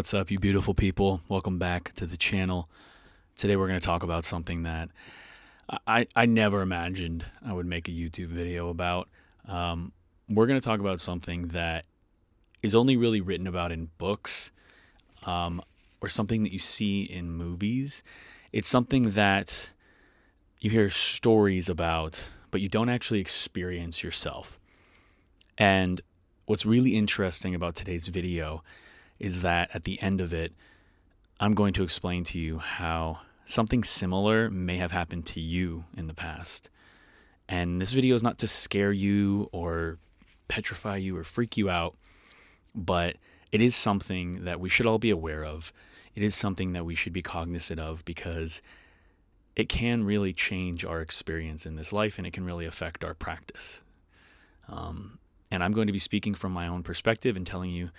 What's up, you beautiful people? Welcome back to the channel. Today we're going to talk about something that I never imagined I would make a YouTube video about. We're going to talk about something that is only really written about in books, or something that you see in movies. It's something that you hear stories about, but you don't actually experience yourself. And what's really interesting about today's video is that at the end of it, I'm going to explain to you how something similar may have happened to you in the past. And this video is not to scare you or petrify you or freak you out, but it is something that we should all be aware of. It is something that we should be cognizant of because it can really change our experience in this life and it can really affect our practice. And I'm going to be speaking from my own perspective and telling you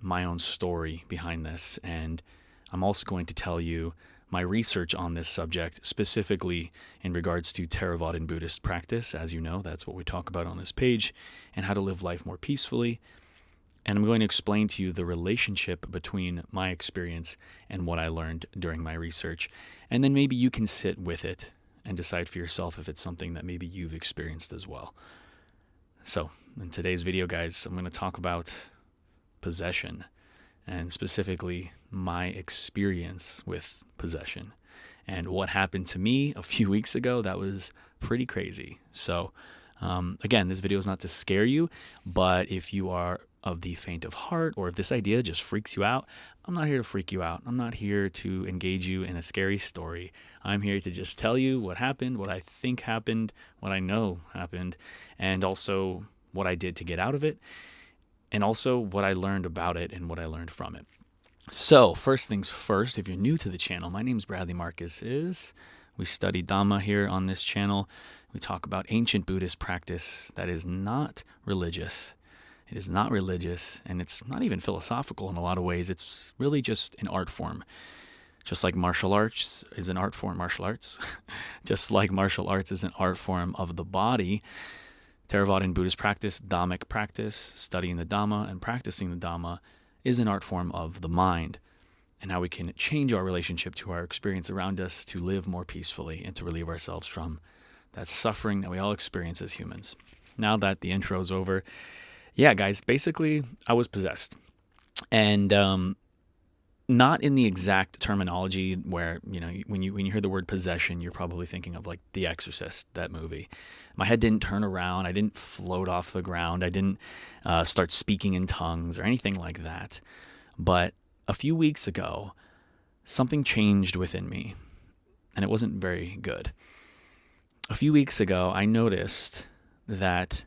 my own story behind this, and I'm also going to tell you my research on this subject, specifically in regards to Theravada and Buddhist practice. As you know, that's what we talk about on this page, and how to live life more peacefully. And I'm going to explain to you the relationship between my experience and what I learned during my research, and then maybe you can sit with it and decide for yourself if it's something that maybe you've experienced as well. So in today's video, guys, I'm going to talk about possession, and specifically my experience with possession and what happened to me a few weeks ago. That was pretty crazy. So again, this video is not to scare you, but if you are of the faint of heart, or if this idea just freaks you out, I'm not here to freak you out. I'm not here to engage you in a scary story. I'm here to just tell you what happened, what I think happened, what I know happened, and also what I did to get out of it, and also what I learned about it and what I learned from it. So first things first, if you're new to the channel, my name is Bradley Marcus. We study Dhamma here on this channel. We talk about ancient Buddhist practice that is not religious. It is not religious, and it's not even philosophical in a lot of ways. It's really just an art form. Just like martial arts is an art form, just like martial arts is an art form of the body, Theravada and Buddhist practice, Dhammic practice, studying the Dhamma and practicing the Dhamma, is an art form of the mind, and how we can change our relationship to our experience around us to live more peacefully and to relieve ourselves from that suffering that we all experience as humans. Now that the intro is over, yeah, guys, basically I was possessed. And not in the exact terminology where, when you hear the word possession, you're probably thinking of like The Exorcist, that movie. My head didn't turn around. I didn't float off the ground. I didn't start speaking in tongues or anything like that. But a few weeks ago, something changed within me, and it wasn't very good. A few weeks ago, I noticed that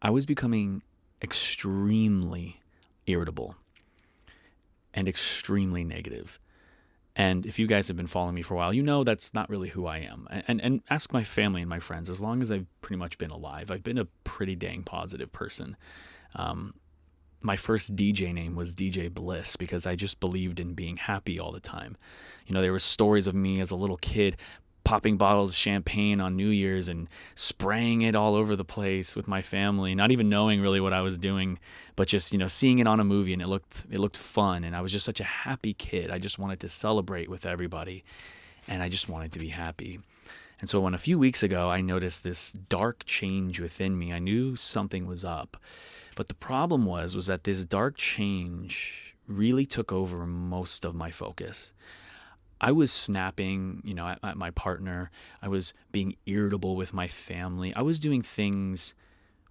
I was becoming extremely irritable and extremely negative. And if you guys have been following me for a while, you know that's not really who I am. And ask my family and my friends. As long as I've pretty much been alive, I've been a pretty dang positive person. My first DJ name was DJ Bliss because I just believed in being happy all the time. There were stories of me as a little kid popping bottles of champagne on New Year's and spraying it all over the place with my family, not even knowing really what I was doing, but just, seeing it on a movie, and it looked fun, and I was just such a happy kid. I just wanted to celebrate with everybody, and I just wanted to be happy. And so when a few weeks ago I noticed this dark change within me, I knew something was up. But the problem was that this dark change really took over most of my focus. I was snapping, at my partner. I was being irritable with my family. I was doing things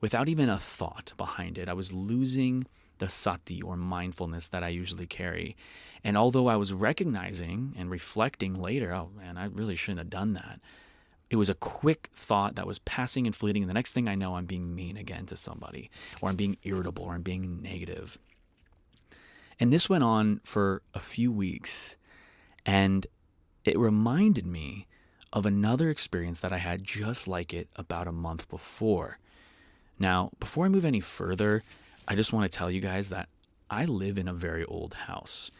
without even a thought behind it. I was losing the sati, or mindfulness, that I usually carry. And although I was recognizing and reflecting later, oh man, I really shouldn't have done that, it was a quick thought that was passing and fleeting. And the next thing I know, I'm being mean again to somebody, or I'm being irritable, or I'm being negative. And this went on for a few weeks. And it reminded me of another experience that I had just like it about a month before. Now, before I move any further, I just want to tell you guys that I live in a very old house,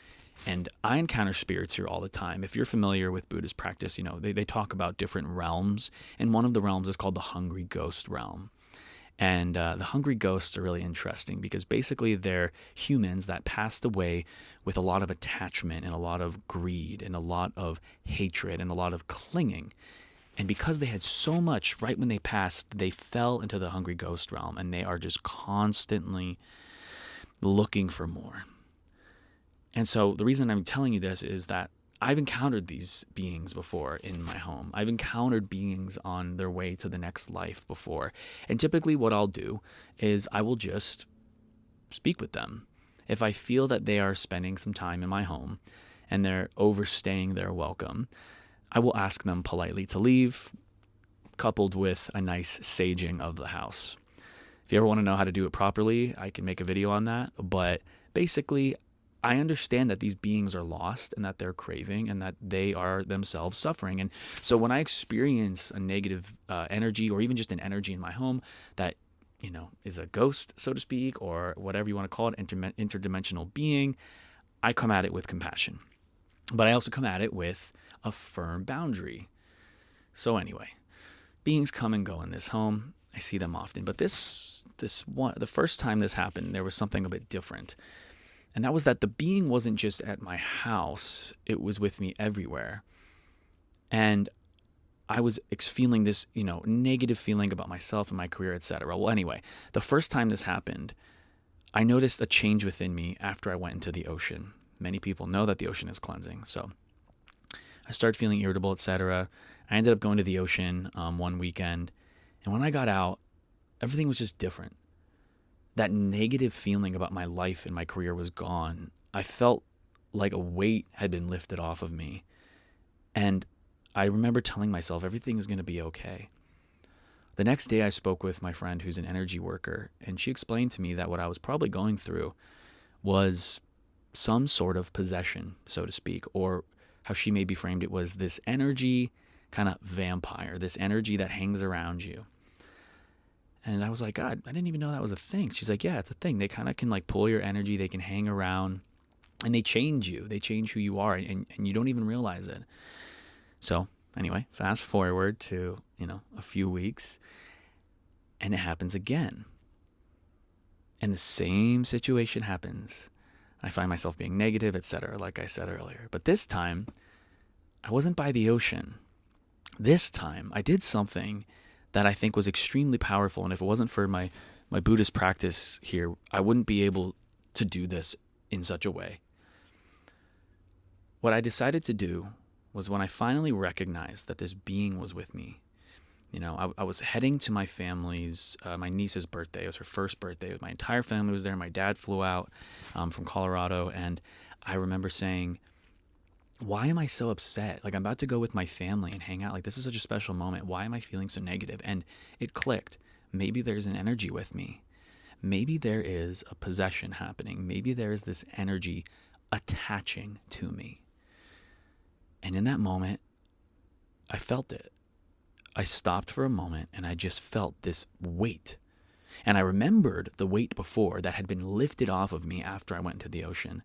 and I encounter spirits here all the time. If you're familiar with Buddhist practice, they talk about different realms, and one of the realms is called the hungry ghost realm. And the hungry ghosts are really interesting because basically they're humans that passed away with a lot of attachment and a lot of greed and a lot of hatred and a lot of clinging. And because they had so much right when they passed, they fell into the hungry ghost realm, and they are just constantly looking for more. And so the reason I'm telling you this is that I've encountered these beings before in my home. I've encountered beings on their way to the next life before. And typically what I'll do is I will just speak with them. If I feel that they are spending some time in my home and they're overstaying their welcome, I will ask them politely to leave, coupled with a nice saging of the house. If you ever want to know how to do it properly, I can make a video on that. But basically, I understand that these beings are lost and that they're craving and that they are themselves suffering. And so when I experience a negative energy, or even just an energy in my home that, is a ghost, so to speak, or whatever you want to call it, interdimensional being, I come at it with compassion. But I also come at it with a firm boundary. So anyway, beings come and go in this home. I see them often. But this one, the first time this happened, there was something a bit different. And that was that the being wasn't just at my house, it was with me everywhere. And I was feeling this, negative feeling about myself and my career, etc. Well, anyway, the first time this happened, I noticed a change within me after I went into the ocean. Many people know that the ocean is cleansing. So I started feeling irritable, etc. I ended up going to the ocean one weekend. And when I got out, everything was just different. That negative feeling about my life and my career was gone. I felt like a weight had been lifted off of me. And I remember telling myself everything is going to be okay. The next day I spoke with my friend who's an energy worker, and she explained to me that what I was probably going through was some sort of possession, so to speak, or how she maybe framed it was this energy kind of vampire, this energy that hangs around you. And I was like, God, I didn't even know that was a thing. She's like, yeah, it's a thing. They kind of can like pull your energy. They can hang around and they change you. They change who you are, and you don't even realize it. So anyway, fast forward to, a few weeks, and it happens again. And the same situation happens. I find myself being negative, etc., like I said earlier. But this time, I wasn't by the ocean. This time, I did something that I think was extremely powerful. And if it wasn't for my Buddhist practice here, I wouldn't be able to do this in such a way. What I decided to do was, when I finally recognized that this being was with me, I was heading to my family's, my niece's birthday. It was her first birthday. My entire family was there. My dad flew out from Colorado. And I remember saying, why am I so upset? Like, I'm about to go with my family and hang out. Like, this is such a special moment. Why am I feeling so negative? And it clicked. Maybe there's an energy with me. Maybe there is a possession happening. Maybe there is this energy attaching to me. And in that moment, I felt it. I stopped for a moment and I just felt this weight. And I remembered the weight before that had been lifted off of me after I went into the ocean.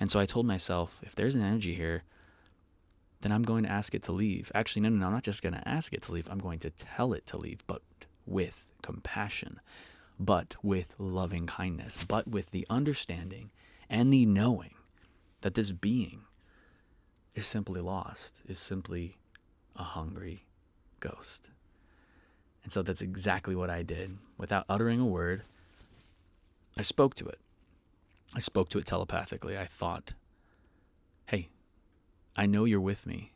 And so I told myself, if there's an energy here, then I'm going to ask it to leave. Actually, no, I'm not just going to ask it to leave. I'm going to tell it to leave, but with compassion, but with loving kindness, but with the understanding and the knowing that this being is simply lost, is simply a hungry ghost. And so that's exactly what I did. Without uttering a word, I spoke to it. I spoke to it telepathically. I thought, hey, I know you're with me,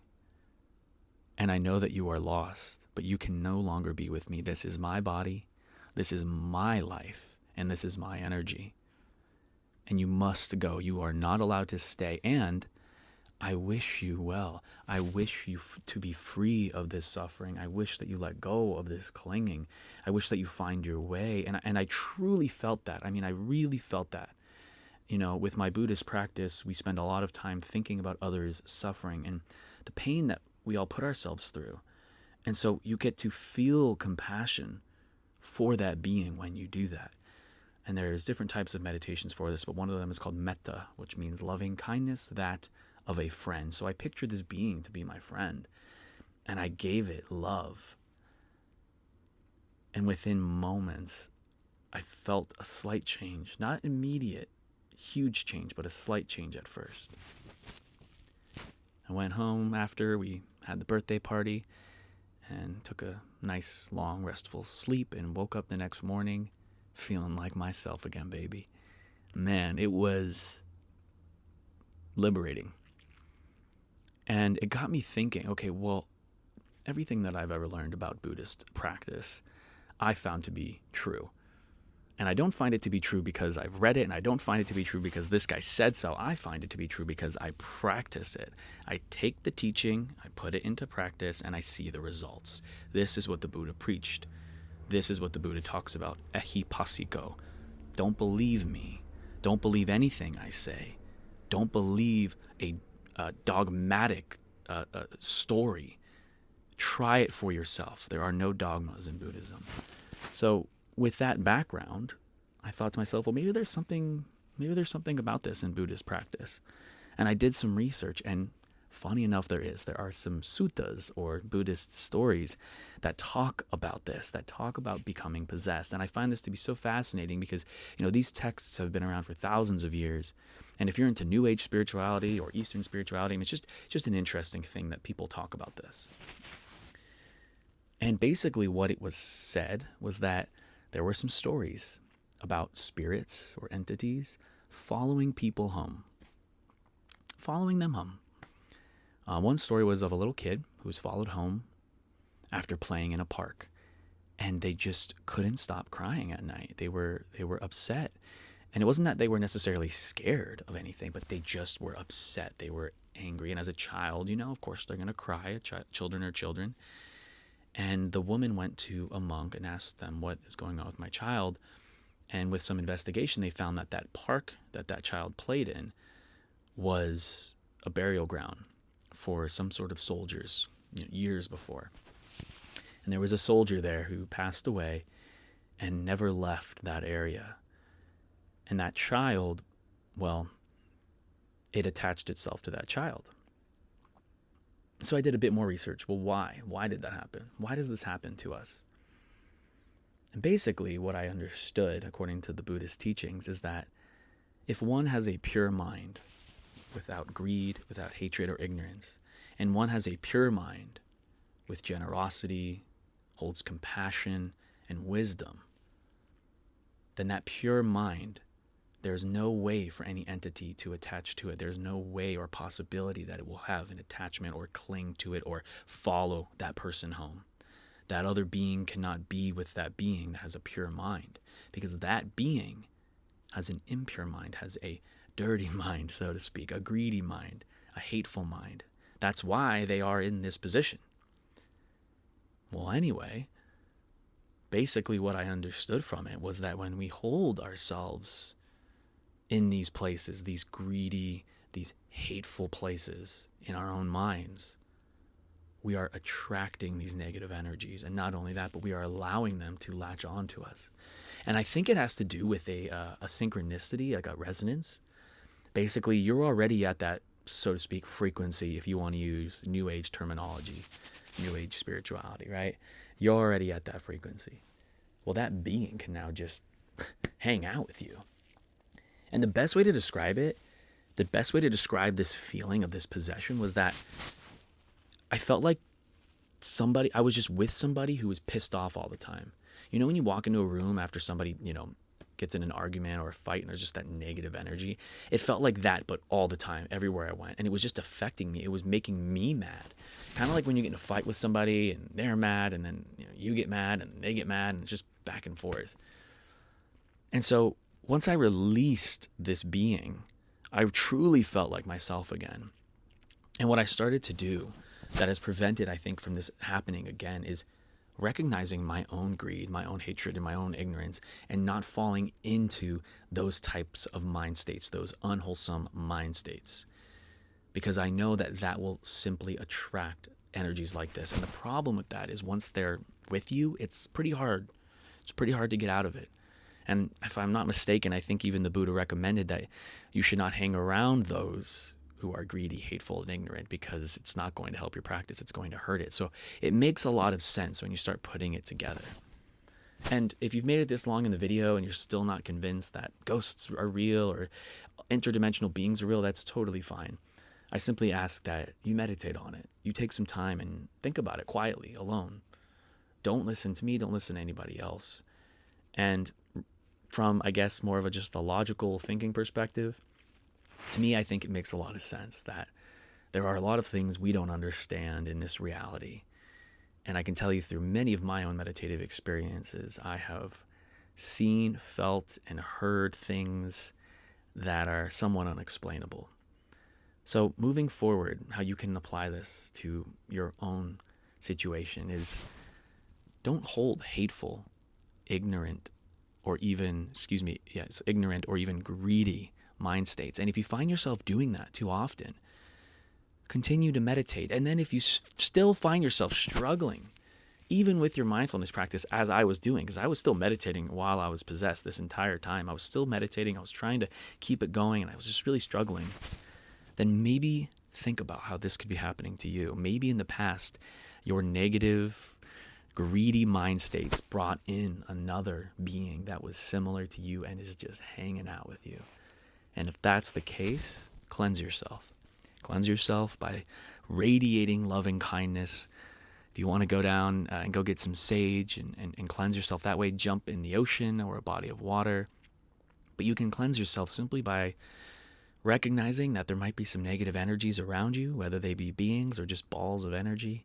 and I know that you are lost, but you can no longer be with me. This is my body, this is my life, and this is my energy. And you must go. You are not allowed to stay. And I wish you well. I wish you to be free of this suffering. I wish that you let go of this clinging. I wish that you find your way. And I truly felt that. I mean, I really felt that. With my Buddhist practice, we spend a lot of time thinking about others' suffering and the pain that we all put ourselves through. And so you get to feel compassion for that being when you do that. And there's different types of meditations for this, but one of them is called metta, which means loving kindness, that of a friend. So I pictured this being to be my friend, and I gave it love. And within moments, I felt a slight change. Not immediate, huge change, but a slight change at first. I went home after we had the birthday party and took a nice, long, restful sleep and woke up the next morning feeling like myself again, baby. Man, it was liberating. And it got me thinking, okay, well, everything that I've ever learned about Buddhist practice, I found to be true. And I don't find it to be true because I've read it, and I don't find it to be true because this guy said so. I find it to be true because I practice it. I take the teaching, I put it into practice, and I see the results. This is what the Buddha preached. This is what the Buddha talks about. Ehipassiko. Don't believe me. Don't believe anything I say. Don't believe a dogmatic story. Try it for yourself. There are no dogmas in Buddhism. So with that background, I thought to myself, well, maybe there's something about this in Buddhist practice. And I did some research, and funny enough, there are some suttas or Buddhist stories that talk about this, that talk about becoming possessed. And I find this to be so fascinating because, these texts have been around for thousands of years. And if you're into New Age spirituality or Eastern spirituality, it's just an interesting thing that people talk about this. And basically what it was said was that there were some stories about spirits or entities following people home, following them home. One story was of a little kid who was followed home after playing in a park, and they just couldn't stop crying at night. They were upset, and it wasn't that they were necessarily scared of anything, but they just were upset. They were angry, and as a child, of course they're going to cry. Children are children. And the woman went to a monk and asked them, what is going on with my child? And with some investigation, they found that park that child played in was a burial ground for some sort of soldiers, years before. And there was a soldier there who passed away and never left that area. And that child, well, it attached itself to that child. So I did a bit more research. Well, why? Why did that happen? Why does this happen to us? And basically what I understood, according to the Buddhist teachings, is that if one has a pure mind, without greed, without hatred or ignorance, and one has a pure mind with generosity, holds compassion and wisdom, then that pure mind, there's no way for any entity to attach to it. There's no way or possibility that it will have an attachment or cling to it or follow that person home. That other being cannot be with that being that has a pure mind, because that being has an impure mind, has a dirty mind, so to speak, a greedy mind, a hateful mind. That's why they are in this position. Well, anyway, basically what I understood from it was that when we hold ourselves in these places, these greedy, these hateful places in our own minds, we are attracting these negative energies. And not only that, but we are allowing them to latch on to us. And I think it has to do with a synchronicity, like a resonance. Basically, you're already at that, so to speak, frequency, if you want to use New Age terminology, New Age spirituality, right? You're already at that frequency. Well, that being can now just hang out with you. And the best way to describe this feeling of this possession was that I felt like I was just with somebody who was pissed off all the time. When you walk into a room after somebody, gets in an argument or a fight and there's just that negative energy, it felt like that, but all the time, everywhere I went. And it was just affecting me. It was making me mad. Kind of like when you get in a fight with somebody and they're mad, and then you get mad and they get mad, and it's just back and forth. And so once I released this being, I truly felt like myself again. And what I started to do that has prevented, I think, from this happening again is recognizing my own greed, my own hatred, and my own ignorance, and not falling into those types of mind states, those unwholesome mind states. Because I know that will simply attract energies like this. And the problem with that is once they're with you, it's pretty hard. It's pretty hard to get out of it. And if I'm not mistaken, I think even the Buddha recommended that you should not hang around those who are greedy, hateful, and ignorant, because it's not going to help your practice. It's going to hurt it. So it makes a lot of sense when you start putting it together. And if you've made it this long in the video and you're still not convinced that ghosts are real or interdimensional beings are real, that's totally fine. I simply ask that you meditate on it. You take some time and think about it quietly, alone. Don't listen to me, don't listen to anybody else. And from, I guess, more of just a logical thinking perspective, to me, I think it makes a lot of sense that there are a lot of things we don't understand in this reality. And I can tell you through many of my own meditative experiences, I have seen, felt, and heard things that are somewhat unexplainable. So moving forward, how you can apply this to your own situation is don't hold hateful, ignorant, or even, ignorant or even greedy mind states. And if you find yourself doing that too often, continue to meditate. And then if you still find yourself struggling, even with your mindfulness practice, as I was doing, because I was still meditating while I was possessed this entire time. I was still meditating. I was trying to keep it going, and I was just really struggling. Then maybe think about how this could be happening to you. Maybe in the past, your negative, greedy mind states brought in another being that was similar to you and is just hanging out with you. And if that's the case, cleanse yourself. Cleanse yourself by radiating loving kindness. If you want to go down and go get some sage and cleanse yourself that way, jump in the ocean or a body of water. But you can cleanse yourself simply by recognizing that there might be some negative energies around you, whether they be beings or just balls of energy,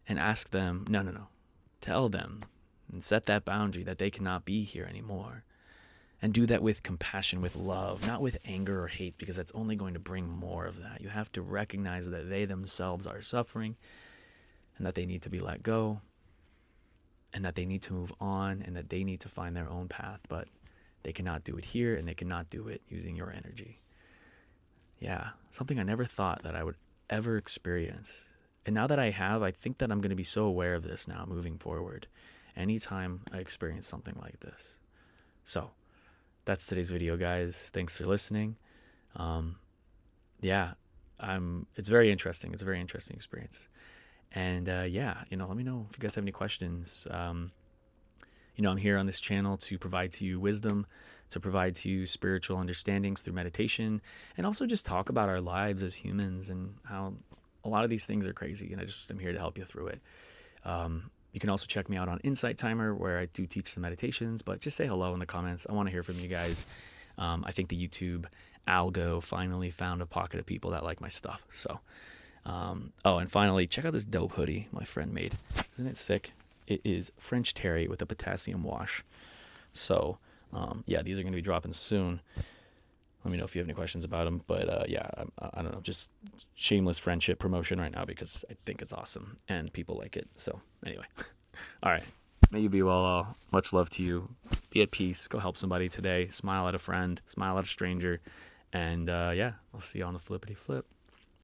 and ask them, no. Tell them and set that boundary that they cannot be here anymore. And do that with compassion, with love, not with anger or hate, because that's only going to bring more of that. You have to recognize that they themselves are suffering and that they need to be let go and that they need to move on and that they need to find their own path, but they cannot do it here and they cannot do it using your energy. Yeah, something I never thought that I would ever experience. And now that I have, I think that I'm going to be so aware of this now moving forward anytime I experience something like this. So that's today's video, guys. Thanks for listening. It's very interesting. It's a very interesting experience. And let me know if you guys have any questions. I'm here on this channel to provide to you wisdom, to provide to you spiritual understandings through meditation, and also just talk about our lives as humans and how a lot of these things are crazy, and I'm here to help you through it. You can also check me out on Insight Timer, where I do teach some meditations, but just say hello in the comments. I want to hear from you guys. I think the YouTube algo finally found a pocket of people that like my stuff. So, and finally, check out this dope hoodie my friend made. Isn't it sick? It is French Terry with a potassium wash. So, these are going to be dropping soon. Let me know if you have any questions about them. But I don't know, just shameless friendship promotion right now because I think it's awesome and people like it. So anyway, all right. May you be well all. Much love to you. Be at peace. Go help somebody today. Smile at a friend. Smile at a stranger. And I'll see you on the flippity flip.